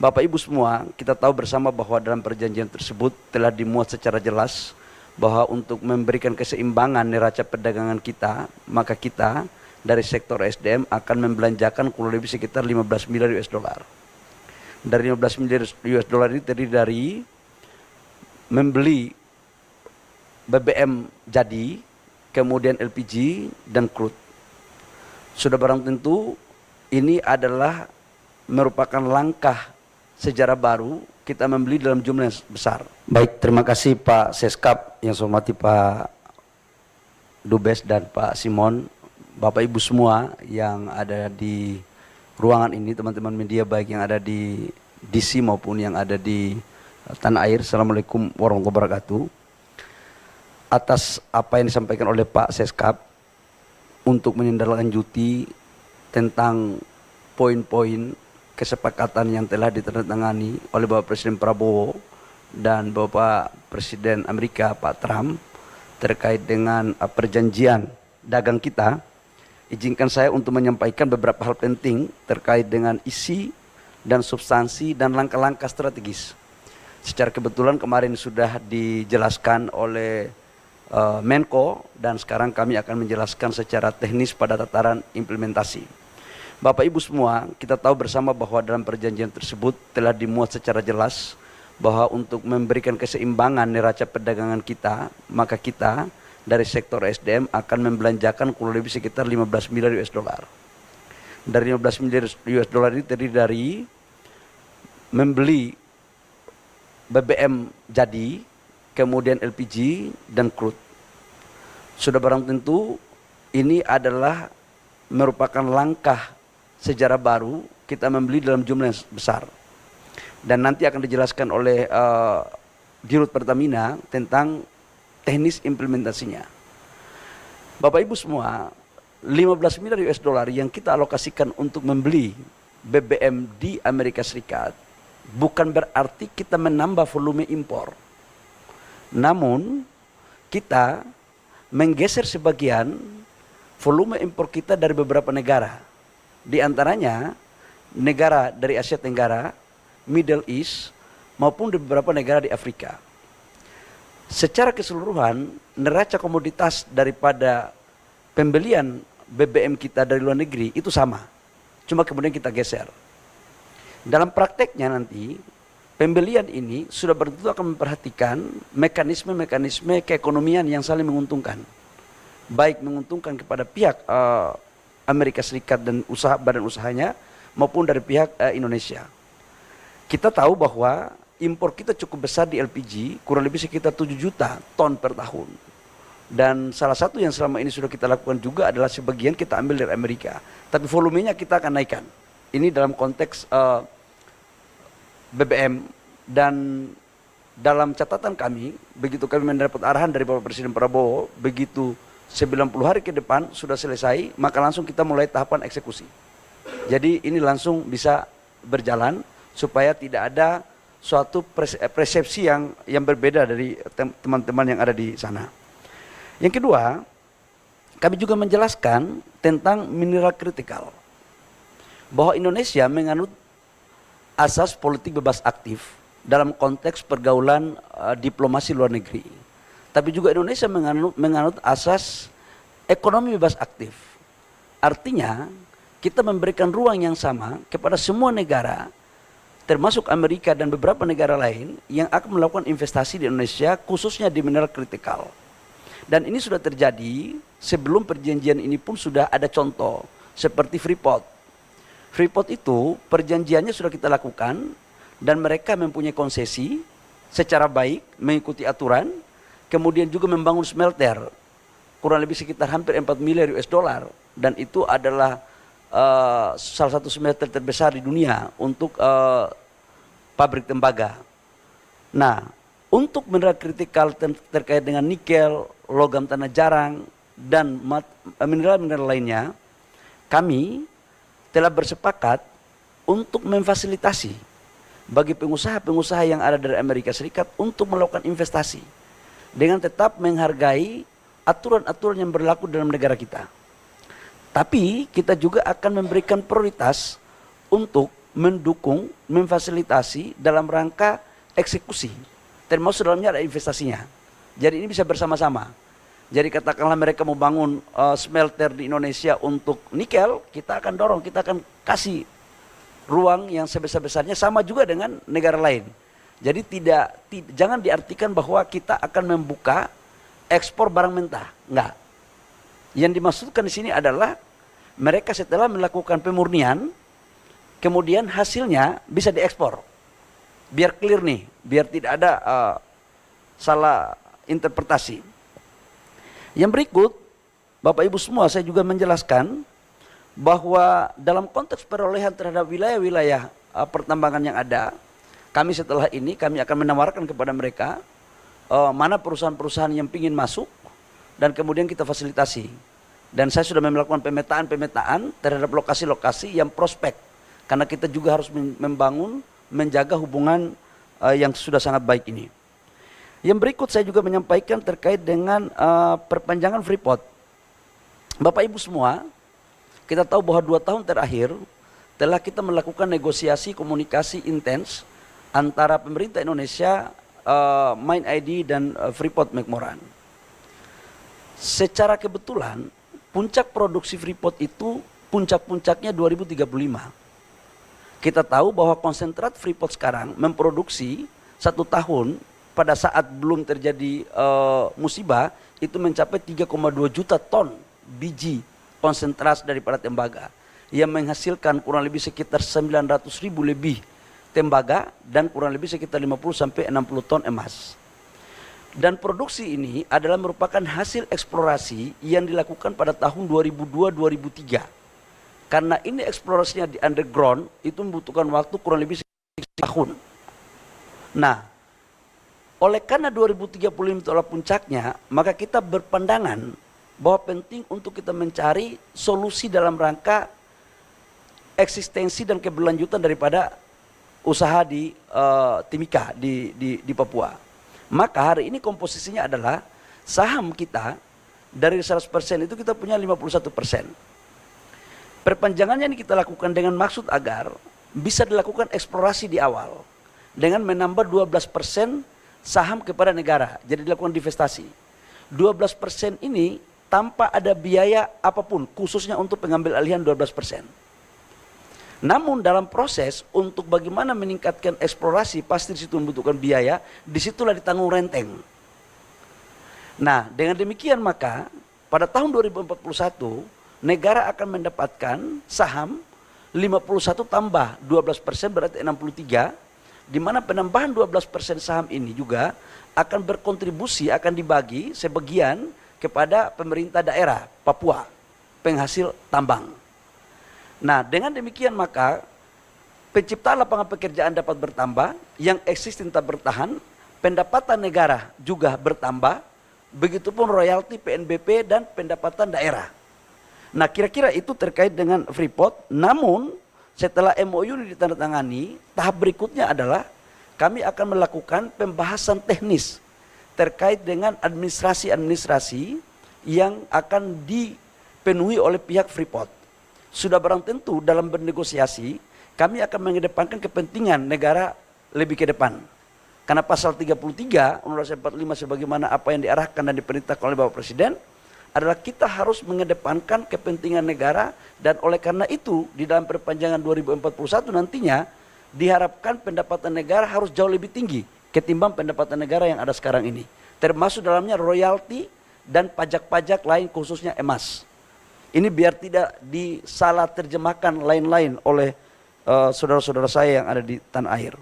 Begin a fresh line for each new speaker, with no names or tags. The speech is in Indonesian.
Bapak Ibu semua, kita tahu bersama bahwa dalam perjanjian tersebut telah dimuat secara jelas bahwa untuk memberikan keseimbangan neraca perdagangan kita, maka kita dari sektor SDM akan membelanjakan kurang lebih sekitar 15 miliar US dollar. Dari 15 miliar US dollar ini terdiri dari membeli BBM jadi, kemudian LPG dan crude. Sudah barang tentu ini adalah merupakan langkah sejarah baru kita membeli dalam jumlah yang besar. Baik, terima kasih Pak Seskap, yang saya hormati Pak Dubes dan Pak Simon, Bapak Ibu semua yang ada di ruangan ini, teman-teman media baik yang ada di DC maupun yang ada di tanah air. Assalamualaikum warahmatullahi wabarakatuh. Atas apa yang disampaikan oleh Pak Seskap untuk menindaklanjuti tentang poin-poin kesepakatan yang telah ditandatangani oleh Bapak Presiden Prabowo dan Bapak Presiden Amerika Pak Trump terkait dengan perjanjian dagang kita, izinkan saya untuk menyampaikan beberapa hal penting terkait dengan isi dan substansi dan langkah-langkah strategis. Secara kebetulan kemarin sudah dijelaskan oleh Menko, dan sekarang kami akan menjelaskan secara teknis pada tataran implementasi. Bapak Ibu semua, kita tahu bersama bahwa dalam perjanjian tersebut telah dimuat secara jelas bahwa untuk memberikan keseimbangan neraca perdagangan kita, maka kita dari sektor SDM akan membelanjakan kurang lebih sekitar 15 miliar US dollar. Dari 15 miliar US dollar ini terdiri dari membeli BBM jadi, kemudian LPG dan crude. Sudah barang tentu ini adalah merupakan langkah sejarah baru kita membeli dalam jumlah yang besar. Dan nanti akan dijelaskan oleh Dirut Pertamina tentang teknis implementasinya. Bapak Ibu semua, 15 miliar US dollar yang kita alokasikan untuk membeli BBM di Amerika Serikat bukan berarti kita menambah volume impor. Namun kita menggeser sebagian volume impor kita dari beberapa negara. Di antaranya negara dari Asia Tenggara, Middle East, maupun di beberapa negara di Afrika. Secara keseluruhan, neraca komoditas daripada pembelian BBM kita dari luar negeri itu sama. Cuma kemudian kita geser. Dalam prakteknya nanti, pembelian ini sudah tentu akan memperhatikan mekanisme-mekanisme keekonomian yang saling menguntungkan. Baik menguntungkan kepada pihak Amerika Serikat dan badan usahanya maupun dari pihak Indonesia. Kita tahu bahwa impor kita cukup besar di LPG, kurang lebih sekitar 7 juta ton per tahun. Dan salah satu yang selama ini sudah kita lakukan juga adalah sebagian kita ambil dari Amerika. Tapi volumenya kita akan naikkan. Ini dalam konteks BBM, dan dalam catatan kami, begitu kami mendapat arahan dari Bapak Presiden Prabowo, begitu 90 hari ke depan sudah selesai, maka langsung kita mulai tahapan eksekusi. Jadi ini langsung bisa berjalan supaya tidak ada suatu persepsi yang berbeda dari teman-teman yang ada di sana. Yang kedua, kami juga menjelaskan tentang mineral kritikal, bahwa Indonesia menganut asas politik bebas aktif dalam konteks pergaulan diplomasi luar negeri. Tapi juga Indonesia menganut asas ekonomi bebas aktif. Artinya kita memberikan ruang yang sama kepada semua negara, termasuk Amerika dan beberapa negara lain yang akan melakukan investasi di Indonesia, khususnya di mineral kritikal. Dan ini sudah terjadi sebelum perjanjian ini pun sudah ada contoh seperti Freeport. Freeport itu perjanjiannya sudah kita lakukan dan mereka mempunyai konsesi secara baik, mengikuti aturan, kemudian juga membangun smelter kurang lebih sekitar hampir 4 miliar US dollar, dan itu adalah salah satu smelter terbesar di dunia untuk pabrik tembaga. Nah, untuk mineral kritikal terkait dengan nikel, logam tanah jarang, dan mineral-mineral lainnya, kami telah bersepakat untuk memfasilitasi bagi pengusaha-pengusaha yang ada dari Amerika Serikat untuk melakukan investasi dengan tetap menghargai aturan-aturan yang berlaku dalam negara kita. Tapi kita juga akan memberikan prioritas untuk mendukung, memfasilitasi dalam rangka eksekusi. Termasuk dalamnya ada investasinya. Jadi ini bisa bersama-sama. Jadi katakanlah mereka mau bangun smelter di Indonesia untuk nikel, kita akan dorong, kita akan kasih ruang yang sebesar-besarnya, sama juga dengan negara lain. Jadi jangan diartikan bahwa kita akan membuka ekspor barang mentah, enggak. Yang dimaksudkan di sini adalah mereka setelah melakukan pemurnian, kemudian hasilnya bisa diekspor. Biar clear nih, biar tidak ada salah interpretasi. Yang berikut, Bapak Ibu semua, saya juga menjelaskan bahwa dalam konteks perolehan terhadap wilayah-wilayah pertambangan yang ada, kami setelah ini kami akan menawarkan kepada mereka mana perusahaan-perusahaan yang ingin masuk dan kemudian kita fasilitasi. Dan saya sudah melakukan pemetaan terhadap lokasi-lokasi yang prospek, karena kita juga harus membangun, menjaga hubungan yang sudah sangat baik ini. Yang berikut saya juga menyampaikan terkait dengan perpanjangan Freeport. Bapak Ibu semua, kita tahu bahwa 2 tahun terakhir telah kita melakukan negosiasi komunikasi intens antara pemerintah Indonesia, Mind ID dan Freeport McMoran. Secara kebetulan puncak produksi Freeport itu puncak-puncaknya 2035. Kita tahu bahwa konsentrat Freeport sekarang memproduksi 1 tahun pada saat belum terjadi musibah itu mencapai 3,2 juta ton biji konsentrat daripada tembaga yang menghasilkan kurang lebih sekitar 900.000 lebih tembaga dan kurang lebih sekitar 50 sampai 60 ton emas. Dan produksi ini adalah merupakan hasil eksplorasi yang dilakukan pada tahun 2002-2003. Karena ini eksplorasinya di underground itu membutuhkan waktu kurang lebih setahun. Nah, oleh karena 2035 itu adalah puncaknya, maka kita berpandangan bahwa penting untuk kita mencari solusi dalam rangka eksistensi dan keberlanjutan daripada usaha di Timika di Papua. Maka hari ini komposisinya adalah saham kita dari 100% itu kita punya 51%. Perpanjangannya ini kita lakukan dengan maksud agar bisa dilakukan eksplorasi di awal dengan menambah 12% saham kepada negara, jadi dilakukan divestasi. 12% ini tanpa ada biaya apapun, khususnya untuk pengambil alihan 12%. Namun dalam proses untuk bagaimana meningkatkan eksplorasi, pasti disitu membutuhkan biaya, disitulah ditanggung renteng. Nah, dengan demikian maka pada tahun 2041 negara akan mendapatkan saham 51 tambah 12% berarti 63, di mana penambahan 12% saham ini juga akan berkontribusi, akan dibagi sebagian kepada pemerintah daerah Papua, penghasil tambang. Nah, dengan demikian maka penciptaan lapangan pekerjaan dapat bertambah, yang existing tetap bertahan, pendapatan negara juga bertambah, begitupun royalti PNBP dan pendapatan daerah. Nah, kira-kira itu terkait dengan Freeport. Namun setelah MOU ini ditandatangani, tahap berikutnya adalah kami akan melakukan pembahasan teknis terkait dengan administrasi-administrasi yang akan dipenuhi oleh pihak Freeport. Sudah barang tentu dalam bernegosiasi, kami akan mengedepankan kepentingan negara lebih ke depan. Karena pasal 33 Undang-Undang 45 sebagaimana apa yang diarahkan dan diperintahkan oleh Bapak Presiden adalah kita harus mengedepankan kepentingan negara, dan oleh karena itu di dalam perpanjangan 2041 nantinya diharapkan pendapatan negara harus jauh lebih tinggi ketimbang pendapatan negara yang ada sekarang ini. Termasuk dalamnya royalti dan pajak-pajak lain khususnya emas. Ini biar tidak disalah terjemahkan lain-lain oleh saudara-saudara saya yang ada di tanah air.